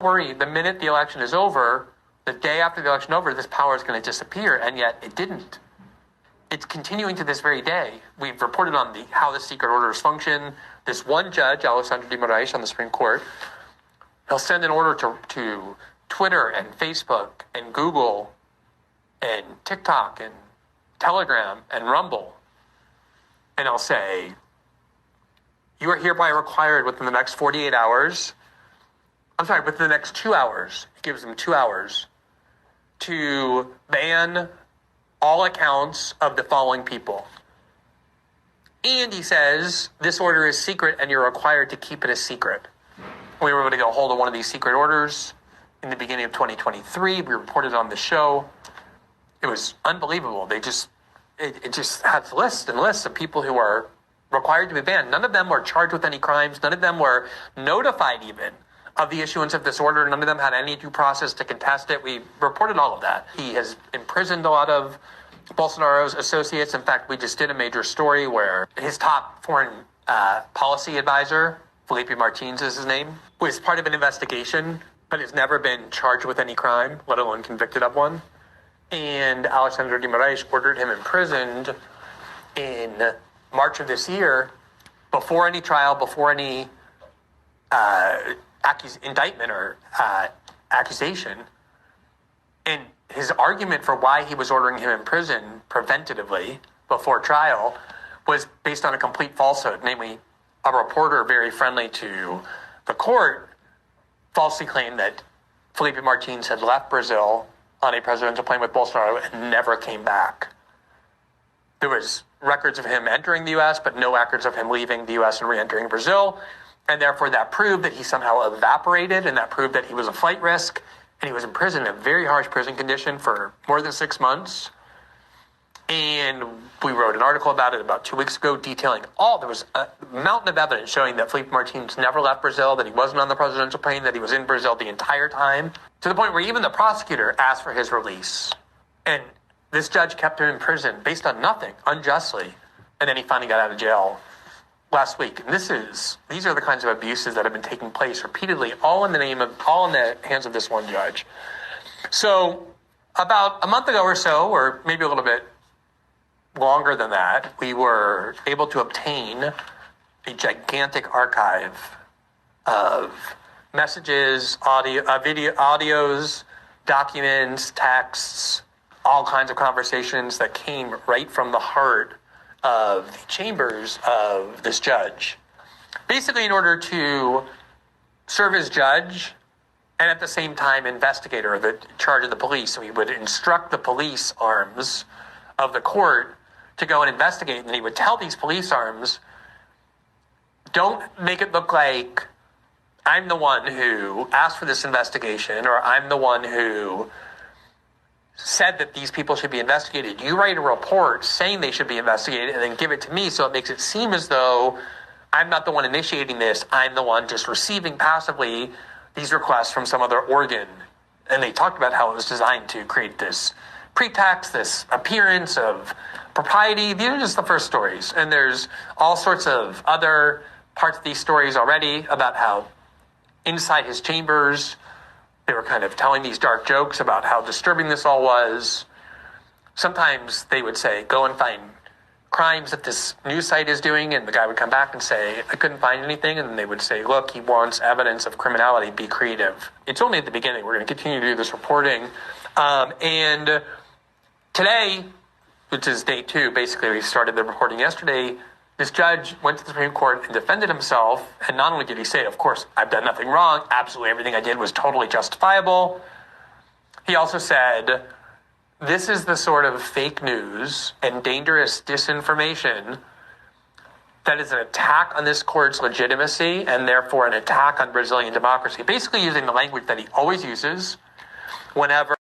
worry, the minute the election is over, the day after the election over, this power is going to disappear, and yet it didn't. It's continuing to this very day. We've reported on how the secret orders function. This one judge, Alexandre de Moraes on the Supreme Court, he'll send an order to Twitter and Facebook and Google and TikTok and Telegram and Rumble. And he'll say, you are hereby required within the next 48 hours, within the next 2 hours, it gives them 2 hours, to ban all accounts of the following people. And he says, this order is secret and you're required to keep it a secret. We were able to get a hold of one of these secret orders in the beginning of 2023. We reported on the show. It was unbelievable. It just has lists and lists of people who are required to be banned. None of them were charged with any crimes. None of them were notified even of the issuance of this order. None of them had any due process to contest it. We reported all of that. He has imprisoned a lot of Bolsonaro's associates. In fact, we just did a major story where his top foreign policy advisor, Felipe Martins is his name, was part of an investigation, but has never been charged with any crime, let alone convicted of one. And Alexandre de Moraes ordered him imprisoned in March of this year, before any trial, before any indictment or accusation. And his argument for why he was ordering him in prison preventatively before trial was based on a complete falsehood. Namely, a reporter very friendly to the court falsely claimed that Felipe Martins had left Brazil on a presidential plane with Bolsonaro and never came back. There was records of him entering the U.S., but no records of him leaving the U.S. and re-entering Brazil. And therefore, that proved that he somehow evaporated, and that proved that he was a flight risk. And he was in prison in a very harsh prison condition for more than 6 months. And we wrote an article about it about 2 weeks ago detailing there was a mountain of evidence showing that Felipe Martins never left Brazil, that he wasn't on the presidential plane, that he was in Brazil the entire time, to the point where even the prosecutor asked for his release. And this judge kept him in prison based on nothing, unjustly. And then he finally got out of jail last week. And these are the kinds of abuses that have been taking place repeatedly, all in the hands of this one judge. So about a month ago or so, or maybe a little bit longer than that, we were able to obtain a gigantic archive of messages, audios, documents, texts, all kinds of conversations that came right from the heart of the chambers of this judge. Basically, in order to serve as judge and at the same time investigator or the charge of the police, so he would instruct the police arms of the court to go and investigate, and he would tell these police arms, don't make it look like I'm the one who asked for this investigation, or I'm the one who said that these people should be investigated. You write a report saying they should be investigated and then give it to me, so it makes it seem as though I'm not the one initiating this. I'm the one just receiving passively these requests from some other organ. And they talked about how it was designed to create this pretext, this appearance of propriety. These are just the first stories. And there's all sorts of other parts of these stories already about how inside his chambers, they were kind of telling these dark jokes about how disturbing this all was. Sometimes they would say, go and find crimes that this news site is doing, and the guy would come back and say, I couldn't find anything, and then they would say, look, he wants evidence of criminality, be creative. It's only at the beginning. We're going to continue to do this reporting. And today, which is day 2, basically we started the reporting yesterday, this judge went to the Supreme Court and defended himself, and not only did he say, of course, I've done nothing wrong, absolutely everything I did was totally justifiable, he also said, this is the sort of fake news and dangerous disinformation that is an attack on this court's legitimacy and therefore an attack on Brazilian democracy. Basically using the language that he always uses whenever